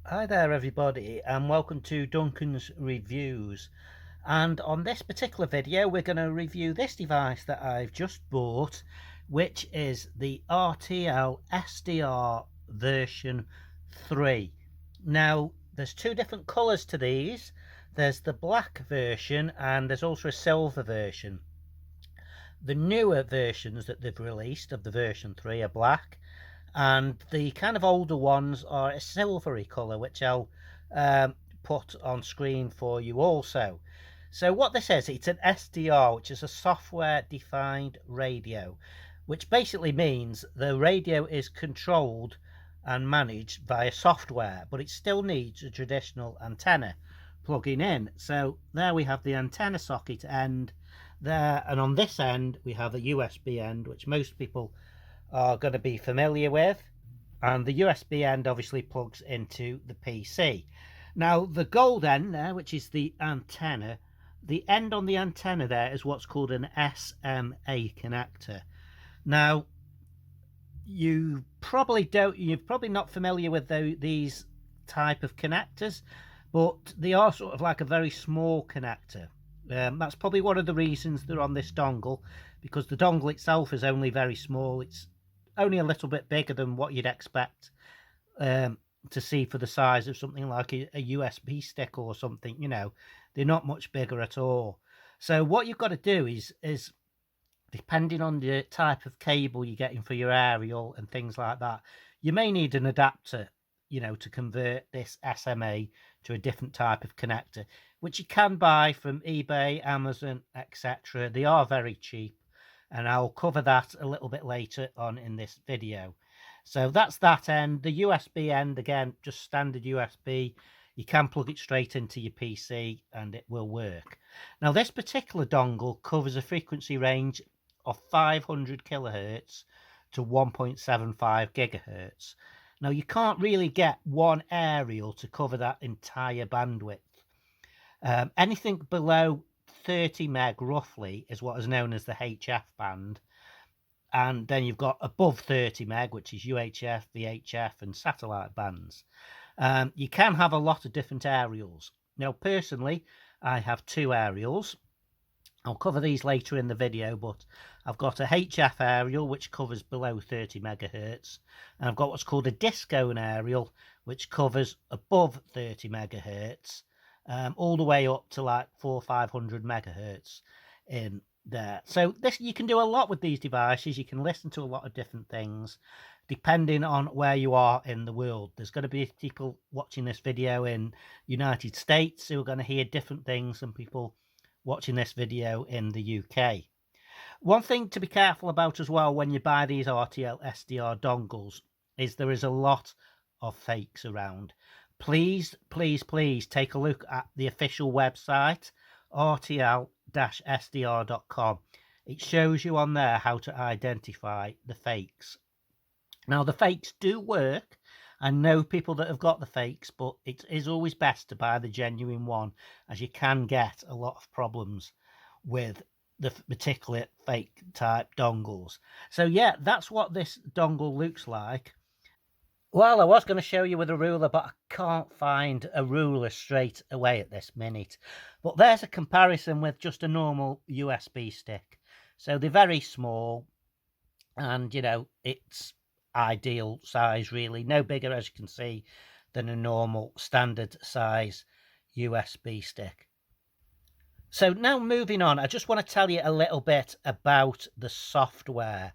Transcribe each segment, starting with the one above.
Hi there everybody and welcome to Duncan's Reviews, and on this particular video we're going to review this device that I've just bought, which is the RTL-SDR version 3. Now there's two different colours to these. There's the black version and there's also a silver version. The newer versions that they've released of the version 3 are black, and the kind of older ones are a silvery colour, which I'll put on screen for you also. So what this is, it's an SDR, which is a software defined radio, which basically means the radio is controlled and managed via software, but it still needs a traditional antenna plugging in. So there we have the antenna socket end there, and on this end we have a USB end, which most people are going to be familiar with, and the USB end obviously plugs into the PC. Now the gold end there, which is the antenna, the end on the antenna there is what's called an SMA connector. Now you're probably not familiar with these type of connectors, but they are sort of like a very small connector. That's probably one of the reasons they're on this dongle, because the dongle itself is only very small. It's only a little bit bigger than what you'd expect to see for the size of something like a USB stick or something. They're not much bigger at all. So what you've got to do is depending on the type of cable you're getting for your aerial and things like that, you may need an adapter, to convert this SMA to a different type of connector, which you can buy from eBay, Amazon, etc. They are very cheap, and I'll cover that a little bit later on in this video. So that's that end. The USB end, again, just standard USB. You can plug it straight into your PC and it will work. Now this particular dongle covers a frequency range of 500 kilohertz to 1.75 gigahertz. Now you can't really get one aerial to cover that entire bandwidth. Anything below 30 meg roughly is what is known as the HF band, and then you've got above 30 meg, which is UHF, VHF and satellite bands. You can have a lot of different aerials. Now personally I have two aerials. I'll cover these later in the video, but I've got a HF aerial which covers below 30 megahertz, and I've got what's called a discone aerial which covers above 30 megahertz, all the way up to like 400-500 megahertz in there. So this, you can do a lot with these devices. You can listen to a lot of different things depending on where you are in the world. There's going to be people watching this video in United States who are going to hear different things than people watching this video in the UK. One thing to be careful about as well when you buy these RTL-SDR dongles is there is a lot of fakes around. Please take a look at the official website, rtl-sdr.com. It shows you on there how to identify the fakes. Now the fakes do work. I know people that have got the fakes, but it is always best to buy the genuine one, as you can get a lot of problems with the particular fake type dongles. So yeah, that's what this dongle looks like. Well, I was going to show you with a ruler, but I can't find a ruler straight away at this minute. But there's a comparison with just a normal USB stick. So they're very small, and it's ideal size, really. No bigger, as you can see, than a normal standard size USB stick. So now moving on, I just want to tell you a little bit about the software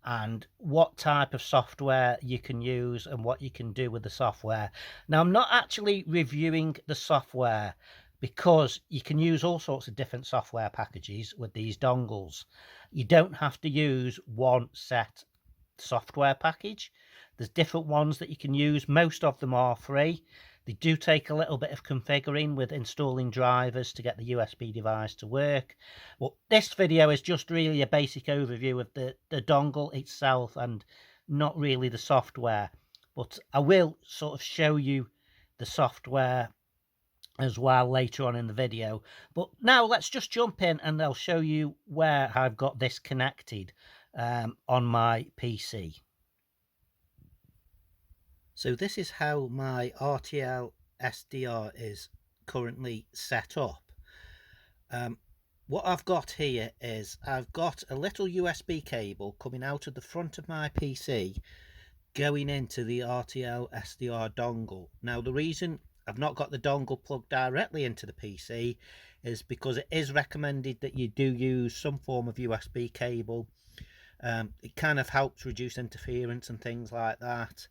and what type of software you can use and what you can do with the software. Now, I'm not actually reviewing the software because you can use all sorts of different software packages with these dongles. You don't have to use one set software package. There's different ones that you can use. Most of them are free. They do take a little bit of configuring with installing drivers to get the USB device to work. Well, this video is just really a basic overview of the dongle itself and not really the software. But I will sort of show you the software as well later on in the video. But now let's just jump in and I'll show you where I've got this connected on my PC. So this is how my RTL-SDR is currently set up. What I've got here is I've got a little USB cable coming out of the front of my PC going into the RTL-SDR dongle. Now the reason I've not got the dongle plugged directly into the PC is because it is recommended that you do use some form of USB cable. It kind of helps reduce interference and things like that.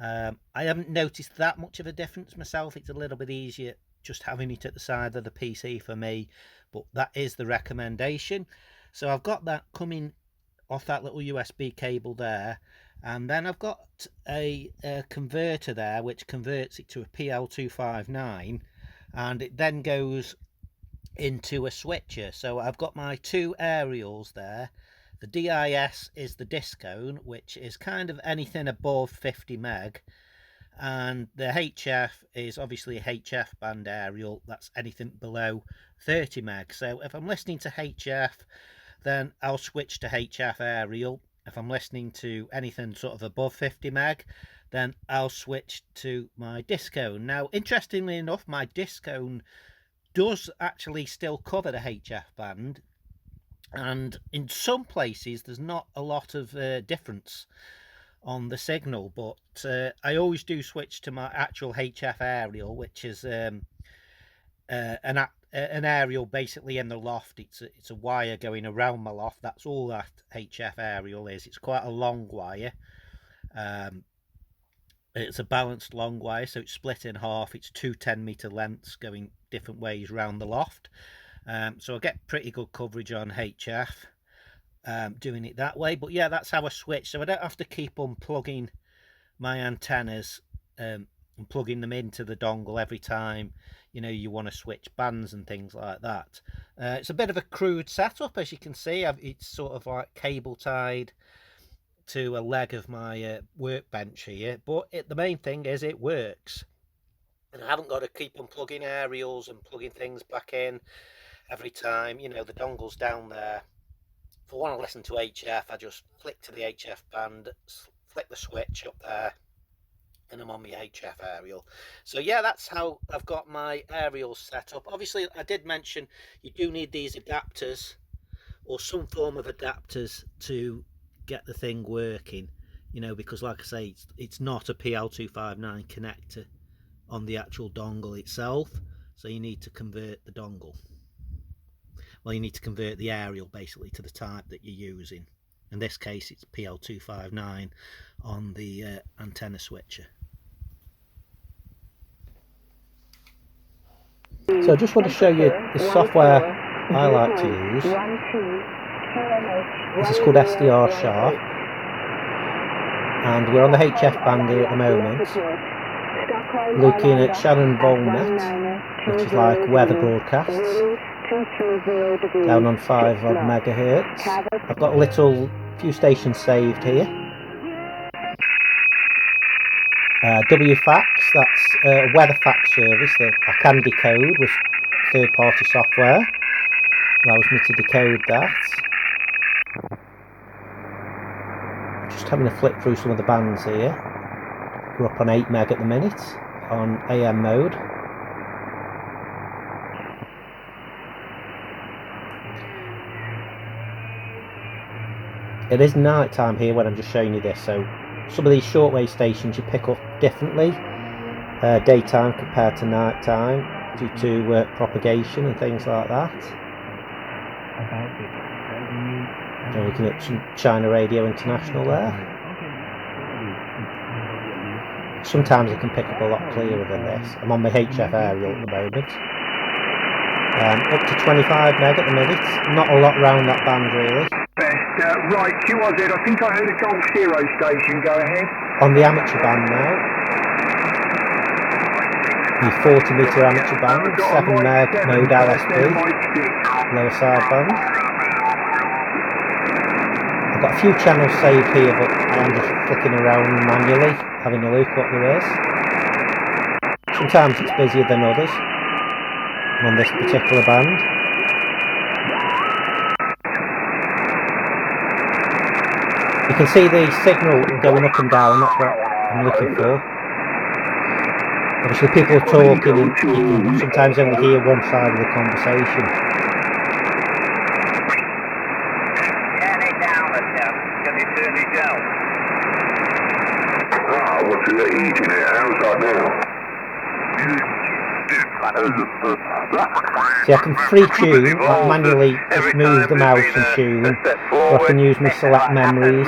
I haven't noticed that much of a difference myself. It's a little bit easier just having it at the side of the PC for me, but that is the recommendation. So I've got that coming off that little USB cable there, and then I've got a converter there which converts it to a PL259, and it then goes into a switcher. So I've got my two aerials there. The DIS is the discone, which is kind of anything above 50 meg, and the HF is obviously a HF band aerial, that's anything below 30 meg. So if I'm listening to HF, then I'll switch to HF aerial. If I'm listening to anything sort of above 50 meg, then I'll switch to my discone. Now, interestingly enough, my discone does actually still cover the HF band, and in some places there's not a lot of difference on the signal, but I always do switch to my actual HF aerial, which is an aerial basically in the loft. It's a wire going around my loft. That's all that HF aerial is. It's quite a long wire. It's a balanced long wire, so it's split in half. It's two 10-meter lengths going different ways around the loft. So I get pretty good coverage on HF doing it that way. But yeah, that's how I switch. So I don't have to keep unplugging my antennas and plugging them into the dongle every time you want to switch bands and things like that. It's a bit of a crude setup, as you can see. It's sort of like cable tied to a leg of my workbench here, but the main thing is it works, and I haven't got to keep unplugging aerials and plugging things back in every time. The dongle's down there. If I want to listen to HF, I just flick to the HF band, flick the switch up there, and I'm on my HF aerial. So yeah, that's how I've got my aerials set up. Obviously, I did mention you do need these adapters or some form of adapters to get the thing working, because like I say, it's not a PL259 connector on the actual dongle itself, so you need to convert the dongle. Well, you need to convert the aerial basically to the type that you're using. In this case, it's PL259 on the antenna switcher. So I just want to show you the software I like to use. This is called SDR Sharp, and we're on the HF band here at the moment, looking at Shannon Volnet, which is like weather broadcasts, down on 5 odd megahertz. I've got a few stations saved here. WFAX, that's a weather fax service that I can decode with third-party software. Allows me to decode that. Just having a flick through some of the bands here. We're up on 8 meg at the minute on AM mode. It is night time here when I'm just showing you this, so some of these shortwave stations you pick up differently daytime compared to night time due to propagation and things like that. You're looking at some China Radio International there. Sometimes I can pick up a lot clearer than this. I'm on my HF aerial at the moment. Up to 25 meg at the minute. Not a lot round that band really. Right, QRZ, I think I heard a Golf Zero station, go ahead. On the amateur band now. The 40 metre amateur band, 7 meg mode LSB, lower side band. I've got a few channels saved here, but I'm just flicking around manually, having a look what there is. Sometimes it's busier than others on this particular band. You can see the signal going up and down, that's what I'm I'm looking for. Obviously people are talking and you can sometimes only hear one side of the conversation. Turn it down a bit. Can you turn it down? Ah, what's it eating it? How's that now? See, I can free tune, like manually just move the mouse and tune, or I can use my select memories,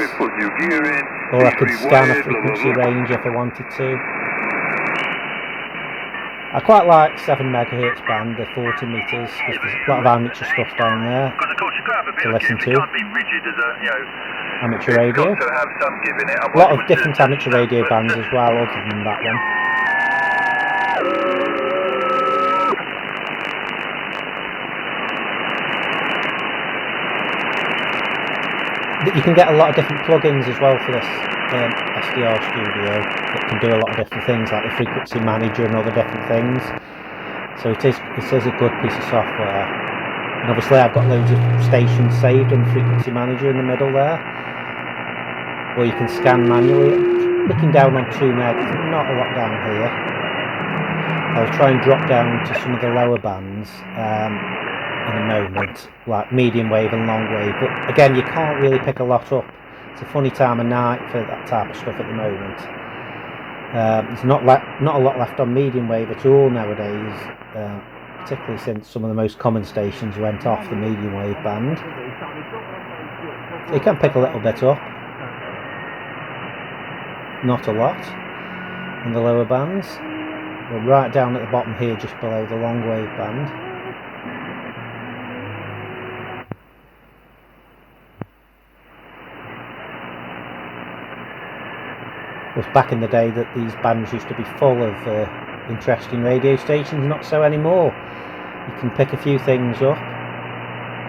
or I could scan a frequency range if I wanted to. I quite like 7 MHz band, the 40 metres, because there's a lot of amateur stuff down there to listen to. Amateur radio. A lot of different amateur radio bands as well, other than that one. You can get a lot of different plugins as well for this SDR studio that can do a lot of different things, like the frequency manager and other different things. So it is a good piece of software. And obviously I've got loads of stations saved in the frequency manager in the middle there, or you can scan manually. Looking down on 2 meg, there's not a lot down here. I'll try and drop down to some of the lower bands in a moment, like medium wave and long wave, but again you can't really pick a lot up. It's a funny time of night for that type of stuff at the moment. There's not a lot left on medium wave at all nowadays, particularly since some of the most common stations went off the medium wave band. So you can pick a little bit up, not a lot, in the lower bands. We're right down at the bottom here, just below the long wave band. It was back in the day that these bands used to be full of interesting radio stations, not so anymore. You can pick a few things up.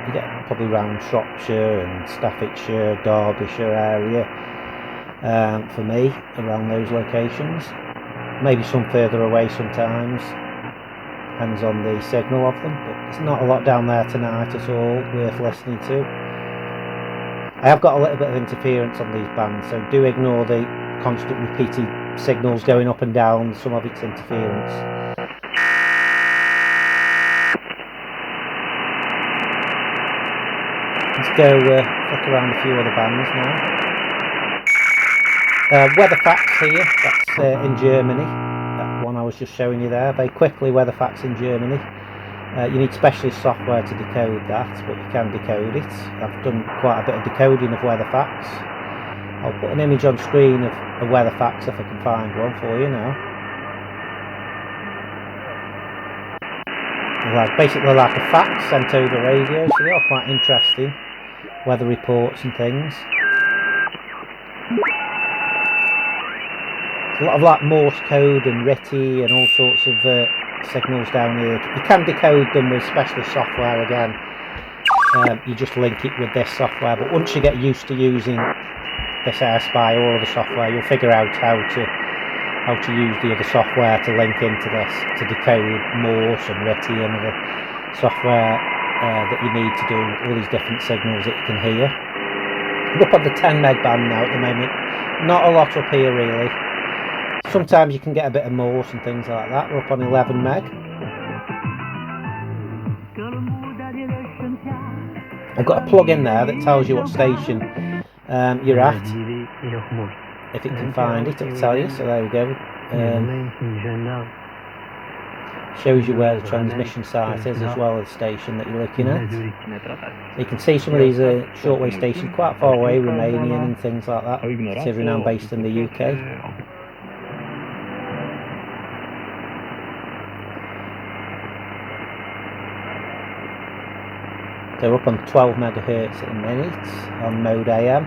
You get probably around Shropshire and Staffordshire, Derbyshire area, for me, around those locations. Maybe some further away sometimes, depends on the signal of them, but there's not a lot down there tonight at all worth listening to. I have got a little bit of interference on these bands, so do ignore the constant repeated signals going up and down, some of its interference. Let's go flick around a few other bands now. Weather facts here, that's in Germany, that one I was just showing you there. Very quickly, weather facts in Germany. You need specialist software to decode that, but you can decode it. I've done quite a bit of decoding of weather facts. I'll put an image on screen of a weather facts if I can find one for you now. They're basically like a fax sent over radio, so they are quite interesting. Weather reports and things. There's a lot of like Morse code and RTL and all sorts of signals down here. You can decode them with specialist software again. You just link it with this software, but once you get used to using this AirSpy or other software, you'll figure out how to use the other software to link into this to decode Morse and RTL and other software that you need to do all these different signals that you can hear. I'm up on the 10 meg band now at the moment. Not a lot up here really. Sometimes you can get a bit of Morse and things like that. We're up on 11 meg. I've got a plug in there that tells you what station you're at. If it can find it, it'll tell you. So there we go. Shows you where the transmission site is as well as the station that you're looking at. So you can see some of these shortwave stations quite far away, Romanian and things like that, considering I'm based in the UK. They're up on 12 megahertz at the minute on mode AM,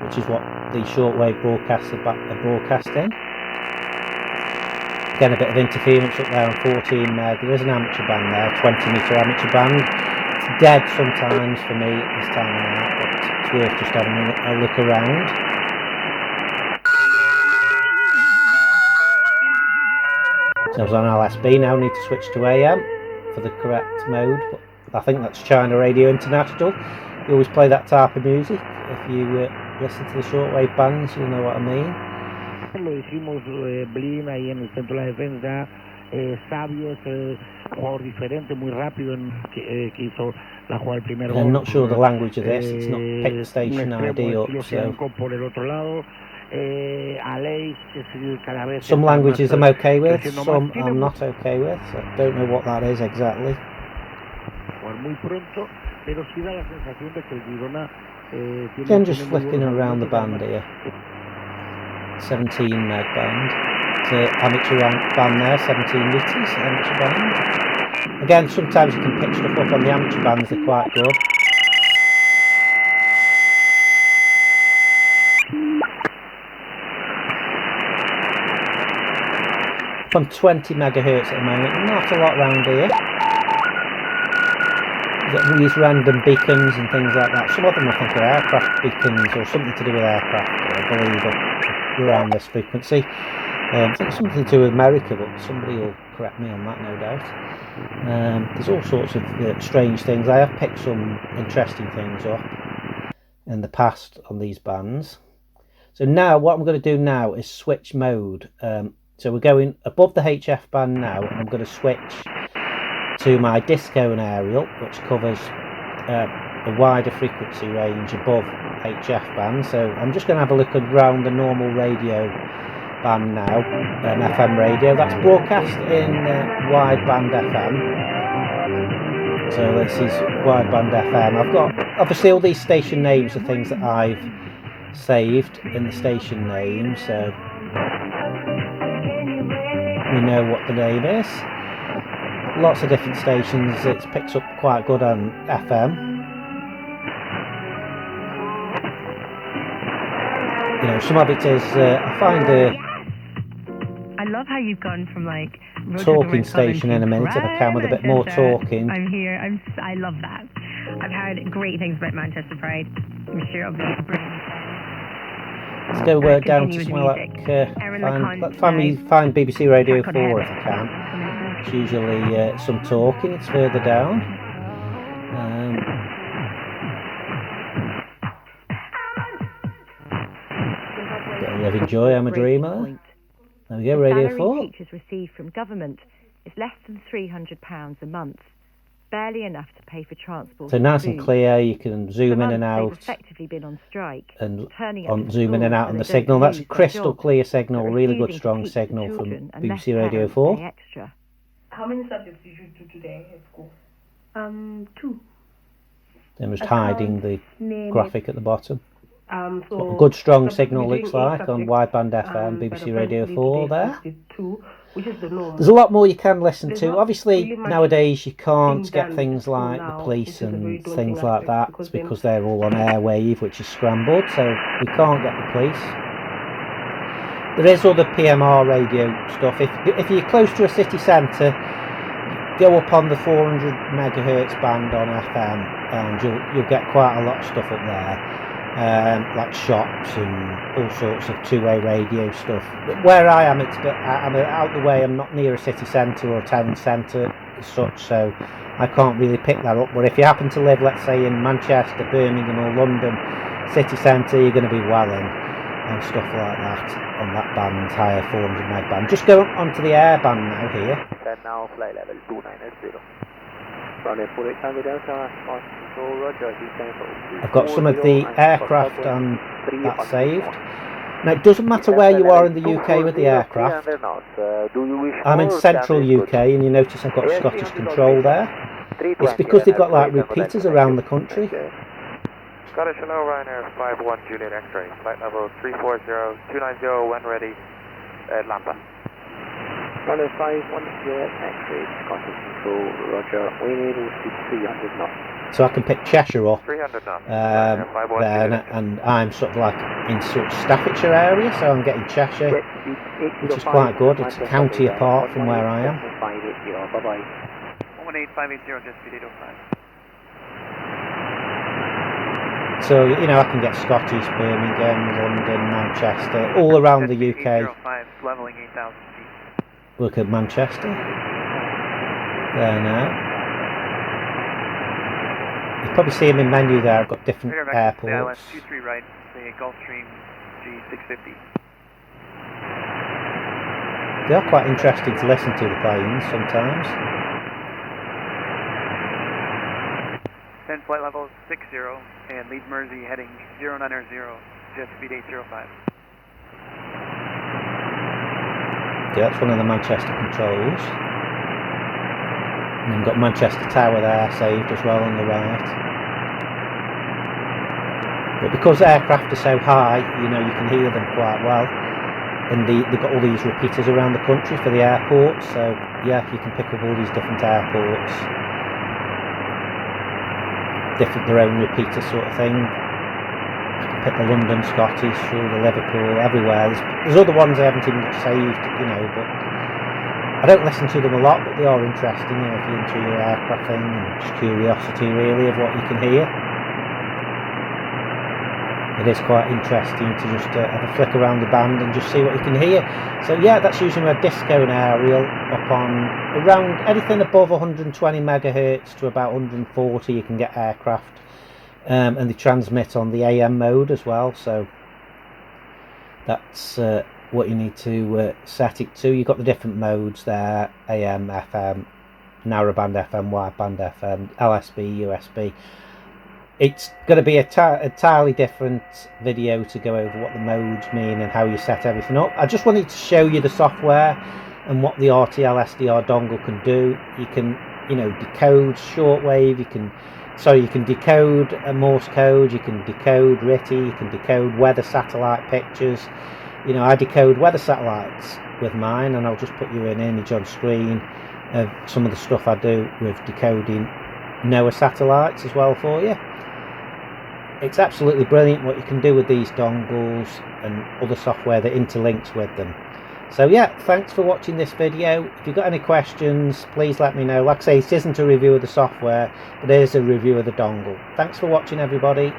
which is what the shortwave broadcasts are broadcasting. Again, a bit of interference up there on 14 meg. There is an amateur band there, 20 metre amateur band. It's dead sometimes for me at this time of night, but it's worth just having a look around. So I was on LSB now, need to switch to AM for the correct mode, but I think that's China Radio International. You always play that type of music. If you listen to the shortwave bands, you'll know what I mean. Lo hicimos Blin ahí en el centro de la defensa. Sabio es el jugador diferente, muy rápido que hizo la jugada del primer gol. I'm not sure the language of this. It's not picked the station ID up, so por el otro lado. Aleix es cada vez some languages I'm okay with, some I'm not okay with. So I don't know what that is exactly. Muy pronto, pero sí da la sensación de que el Girona Again, just flicking around the band here. 17 meg band. It's an amateur band there, 17 litres amateur band. Again, sometimes you can pick stuff up on the amateur bands, they're quite good. From 20 megahertz at the moment, not a lot around here. You get these random beacons and things like that. Some of them I think are aircraft beacons or something to do with aircraft, I believe, around this frequency. I think something to do with America, but somebody will correct me on that, no doubt. There's all sorts of strange things. I have picked some interesting things up in the past on these bands. So now what I'm going to do now is switch mode. So we're going above the HF band now, and I'm going to switch to my disco and aerial, which covers a wider frequency range above HF band. So I'm just going to have a look around the normal radio band now, FM radio. That's broadcast in wideband FM. So this is wideband FM. I've got, obviously all these station names are things that I've saved in the station name, so we know what the name is. Lots of different stations. It picks up quite good on FM. You know, some of it is I find I love how you've gone from like talking station in a minute if I can, with a bit more talking. I'm here. I love that. I've heard great things about Manchester Pride. I'm sure it'll be brilliant. Let's go down to somewhere like find BBC Radio 4 if I can. It's usually some talking. It's further down. Bit of Living Joy, I'm a Dreamer. There we go, Radio 4. teachers receive from government is less than £300 a month, barely enough to pay for transport. So nice and clear, you can zoom in and out. They've effectively been on strike, and zoom in and out on the signal. That's a crystal clear signal, really good strong signal from BBC Radio 4. Extra. How many subjects did you do today at school? 2. I'm just hiding the graphic at the bottom. So what a good strong signal looks like on wideband FM, BBC Radio 4 there. There's a lot more you can listen to. Obviously, nowadays you can't get things like the police and things like that. It's because they're all on airwave, which is scrambled, so we can't get the police. There is other PMR radio stuff. If you're close to a city centre, go up on the 400 megahertz band on FM, and you'll get quite a lot of stuff up there. Like shops and all sorts of two-way radio stuff. But where I am, I'm out the way. I'm not near a city centre or a town centre as such, so I can't really pick that up. But if you happen to live, let's say, in Manchester, Birmingham or London city centre, you're going to be well in on stuff like that on that band, higher 400 meg band. Just go onto the air band now here. Now flight level 290. I've got some of the aircraft and that saved. Now it doesn't matter where you are in the UK with the aircraft. I'm in central UK and you notice I've got Scottish control there. It's because they've got like repeaters around the country. Scottish hello, Ryanair 51 Juliet X-ray, flight level 340-290 when ready, Atlanta. Ryanair 51 Juliet X-ray, Scottish control, roger, wind able to 300 knots. So I can pick Cheshire up 300 knots. there, and I'm sort of like in sort of Staffordshire area, so I'm getting Cheshire, which is quite good. It's a county apart from where I am. 18580, just speed 805. So, you know, I can get Scottish, Birmingham, London, Manchester, all around the UK. Leveling 8,000 feet. Look at Manchester. There now. You probably see them in menu there. I've got different airports. 23 right, say Gulfstream G650. They are quite interesting to listen to, the planes, sometimes. 10 flight level 60 and lead Mersey heading 090, jet speed 805. Okay, that's one of the Manchester controls. And then we've got Manchester Tower there saved as well on the right. But because aircraft are so high, you know, you can hear them quite well. And they've got all these repeaters around the country for the airports, so yeah, you can pick up all these different airports. Their own repeater sort of thing. You can pick the London, Scottish, through the Liverpool, everywhere. There's other ones I haven't even got saved, you know, but I don't listen to them a lot, but they are interesting, you know, if you're into your aircraft thing, and just curiosity really of what you can hear. It is quite interesting to just have a flick around the band and just see what you can hear. So yeah, that's using a disco and aerial up on around anything above 120 megahertz to about 140 you can get aircraft. And they transmit on the AM mode as well, so that's what you need to set it to. You've got the different modes there: AM, FM, narrowband FM, wideband FM, LSB, USB. It's going to be a entirely different video to go over what the modes mean and how you set everything up. I just wanted to show you the software and what the RTL-SDR dongle can do. You can, you know, decode shortwave. You can decode a Morse code. You can decode RTTY. You can decode weather satellite pictures. You know, I decode weather satellites with mine, and I'll just put you an image on screen of some of the stuff I do with decoding NOAA satellites as well for you. It's absolutely brilliant what you can do with these dongles and other software that interlinks with them. So yeah, thanks for watching this video. If you've got any questions, please let me know. Like I say, this isn't a review of the software, but it is a review of the dongle. Thanks for watching, everybody.